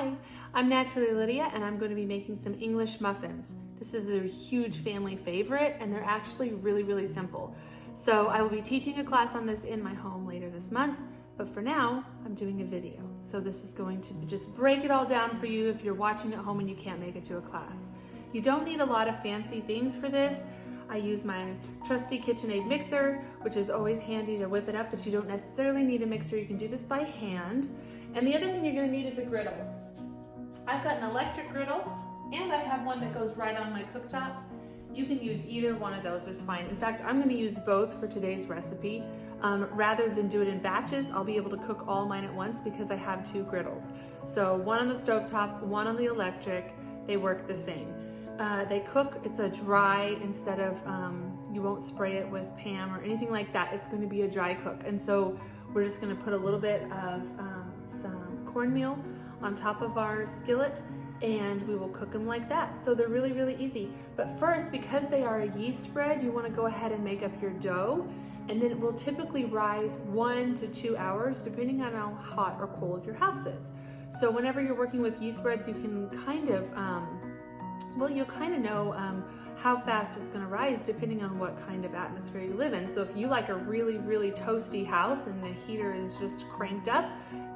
Hi, I'm Naturally Lydia and I'm going to be making some English muffins. This is a huge family favorite and they're actually really simple. So I will be teaching a class on this in my home later this month, but for now I'm doing a video. So this is going to just break it all down for you if you're watching at home and you can't make it to a class. You don't need a lot of fancy things for this. I use my trusty KitchenAid mixer, which is always handy to whip it up, but you don't necessarily need a mixer. You can do this by hand. And the other thing you're gonna need is a griddle. I've got an electric griddle, and I have one that goes right on my cooktop. You can use either one of those is fine. In fact, I'm gonna use both for today's recipe. Rather than do it in batches, I'll be able to cook all mine at once because I have two griddles. So one on the stovetop, one on the electric, they work the same. They cook, it's a dry, instead of, you won't spray it with Pam or anything like that. It's going to be a dry cook. And so we're just going to put a little bit of some cornmeal on top of our skillet and we will cook them like that. So they're really easy. But first, because they are a yeast bread, you want to go ahead and make up your dough, and then it will typically rise 1 to 2 hours depending on how hot or cold your house is. So whenever you're working with yeast breads, you can kind of you'll kind of know how fast it's going to rise depending on what kind of atmosphere you live in. So if you like a really toasty house and the heater is just cranked up,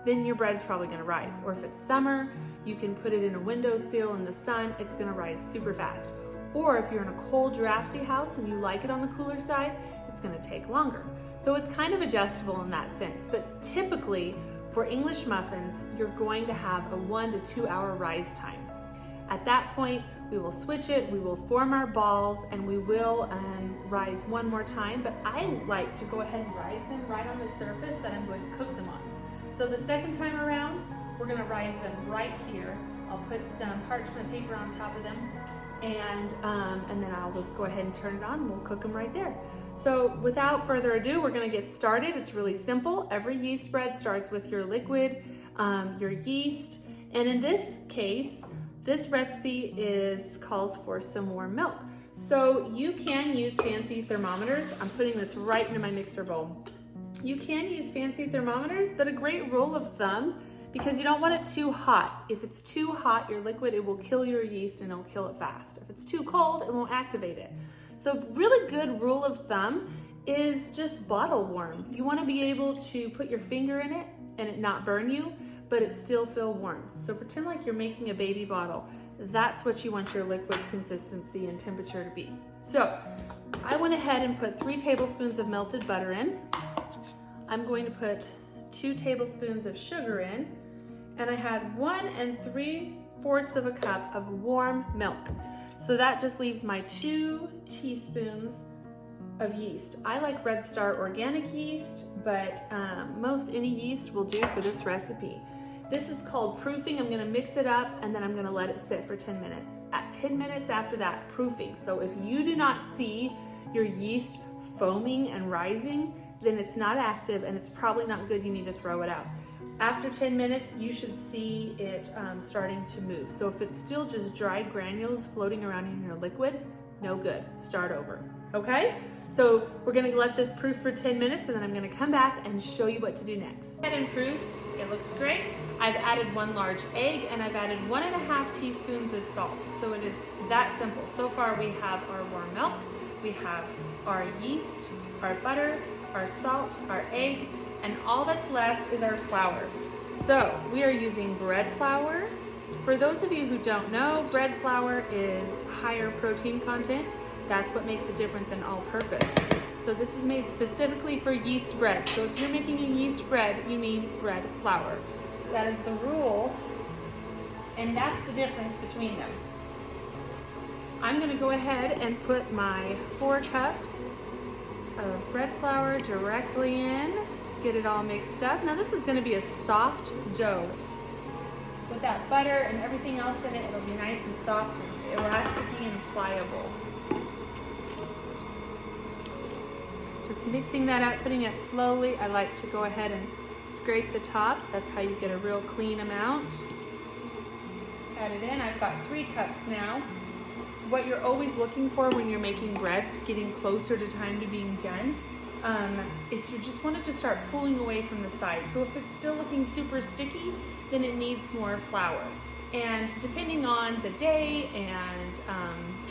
then your bread's probably going to rise. Or if it's summer, you can put it in a windowsill in the sun, it's going to rise super fast. Or if you're in a cold, drafty house and you like it on the cooler side, it's going to take longer. So it's kind of adjustable in that sense. But typically for English muffins, you're going to have a 1 to 2 hour rise time. At that point, we will switch it, we will form our balls, and we will rise one more time, but I like to go ahead and rise them right on the surface that I'm going to cook them on. So the second time around, we're gonna rise them right here. I'll put some parchment paper on top of them, and then I'll just go ahead and turn it on, and we'll cook them right there. So without further ado, we're gonna get started. It's really simple. Every yeast bread starts with your liquid, your yeast, and in this case, this recipe calls for some warm milk. So you can use fancy thermometers. I'm putting this right into my mixer bowl. You can use fancy thermometers, but a great rule of thumb, because you don't want it too hot. If it's too hot, your liquid, it will kill your yeast and it'll kill it fast. If it's too cold, it won't activate it. So really good rule of thumb is just bottle warm. You want to be able to put your finger in it and it not burn you, but it still feel warm. So pretend like you're making a baby bottle. That's what you want your liquid consistency and temperature to be. So I went ahead and put 3 tablespoons of melted butter in. I'm going to put 2 tablespoons of sugar in, and I had 1 3/4 of a cup of warm milk. So that just leaves my 2 teaspoons of yeast. I like Red Star organic yeast, but most any yeast will do for this recipe. This is called proofing. I'm gonna mix it up and then I'm gonna let it sit for 10 minutes. At 10 minutes after that, proofing. So if you do not see your yeast foaming and rising, then it's not active and it's probably not good. You need to throw it out. After 10 minutes, you should see it starting to move. So if it's still just dry granules floating around in your liquid, no good. Start over. Okay? So we're gonna let this proof for 10 minutes and then I'm gonna come back and show you what to do next. And proofed, it looks great. I've added 1 large egg and I've added 1½ teaspoons of salt. So it is that simple. So far we have our warm milk, we have our yeast, our butter, our salt, our egg, and all that's left is our flour. So we are using bread flour. For those of you who don't know, bread flour is higher protein content. That's what makes it different than all-purpose. So this is made specifically for yeast bread. So if you're making a yeast bread, you need bread flour. That is the rule, and that's the difference between them. I'm gonna go ahead and put my 4 cups of bread flour directly in, get it all mixed up. Now this is gonna be a soft dough. With that butter and everything else in it, it'll be nice and soft and elasticy and pliable. Just mixing that up, putting it slowly. I like to go ahead and scrape the top. That's how you get a real clean amount. Add it in. I've got 3 cups now. What you're always looking for when you're making bread, getting closer to time to being done, is you just want it to start pulling away from the side. So if it's still looking super sticky, then it needs more flour. And depending on the day and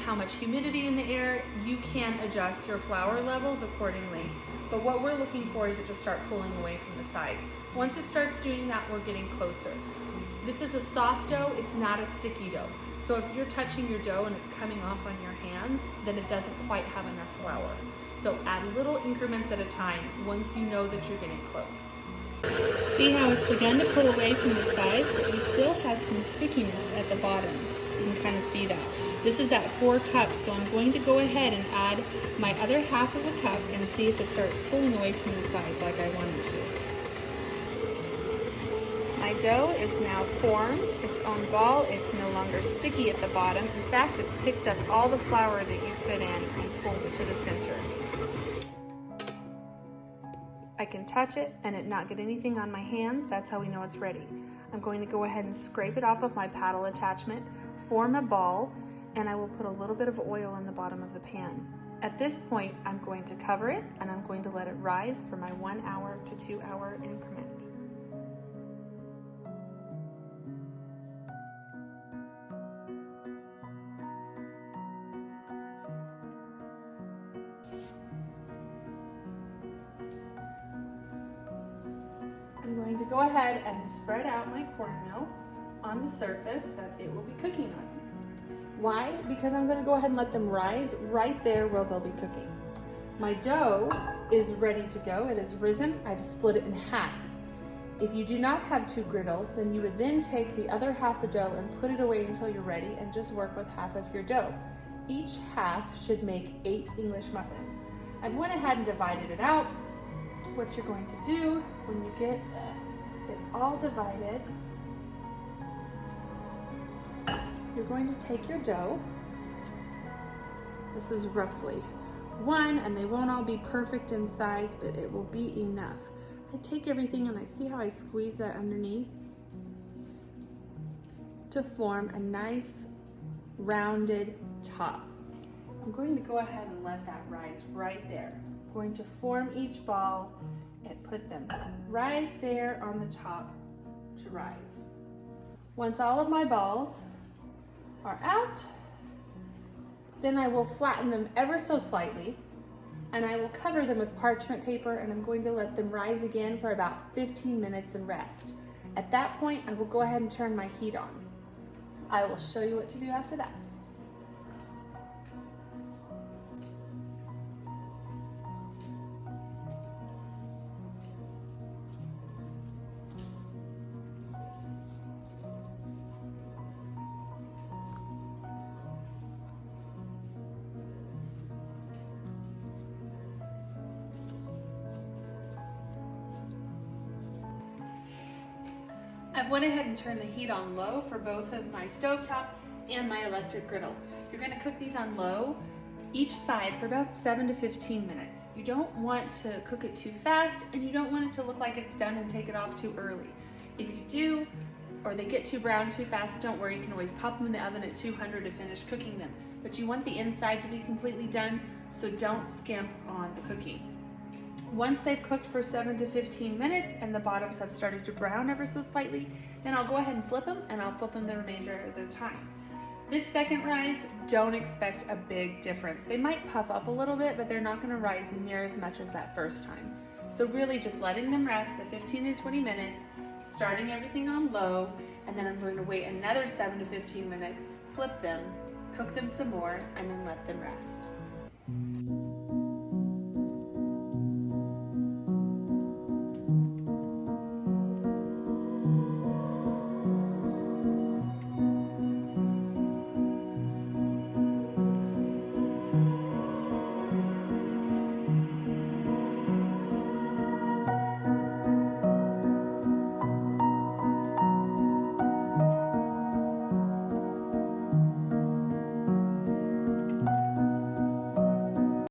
how much humidity in the air, you can adjust your flour levels accordingly. But what we're looking for is it to start pulling away from the sides. Once it starts doing that, we're getting closer. This is a soft dough, it's not a sticky dough. So if you're touching your dough and it's coming off on your hands, then it doesn't quite have enough flour. So add little increments at a time once you know that you're getting close. See how it's begun to pull away from the sides, but we still have some stickiness at the bottom. You can kind of see that. This is at 4 cups, so I'm going to go ahead and add my other half of a cup and see if it starts pulling away from the sides like I want it to. My dough is now formed its own ball. It's no longer sticky at the bottom. In fact, it's picked up all the flour that you put in and pulled it to the center. I can touch it and it not get anything on my hands. That's how we know it's ready. I'm going to go ahead and scrape it off of my paddle attachment, form a ball, and I will put a little bit of oil in the bottom of the pan. At this point, I'm going to cover it and I'm going to let it rise for my 1 hour to 2 hour increment. I'm going to go ahead and spread out my cornmeal on the surface that it will be cooking on. Why? Because I'm going to go ahead and let them rise right there where they'll be cooking. My dough is ready to go. It has risen. I've split it in half. If you do not have 2 griddles, then you would then take the other half of dough and put it away until you're ready and just work with half of your dough. Each half should make 8 English muffins. I've went ahead and divided it out. What you're going to do when you get it all divided, you're going to take your dough. This is roughly 1, and they won't all be perfect in size, but it will be enough. I take everything and I see how I squeeze that underneath to form a nice rounded top. I'm going to go ahead and let that rise right there. I'm going to form each ball and put them right there on the top to rise. Once all of my balls are out, then I will flatten them ever so slightly and I will cover them with parchment paper, and I'm going to let them rise again for about 15 minutes and rest. At that point, I will go ahead and turn my heat on. I will show you what to do after that. I've went ahead and turned the heat on low for both of my stovetop and my electric griddle. You're going to cook these on low each side for about 7 to 15 minutes. You don't want to cook it too fast, and you don't want it to look like it's done and take it off too early. If you do, or they get too brown too fast, don't worry, you can always pop them in the oven at 200 to finish cooking them. But you want the inside to be completely done, so don't skimp on the cooking. Once they've cooked for 7 to 15 minutes and the bottoms have started to brown ever so slightly, then I'll go ahead and flip them, and I'll flip them the remainder of the time. This second rise, don't expect a big difference. They might puff up a little bit, but they're not going to rise near as much as that first time. So really just letting them rest the 15 to 20 minutes, starting everything on low, and then I'm going to wait another 7 to 15 minutes, flip them, cook them some more, and then let them rest.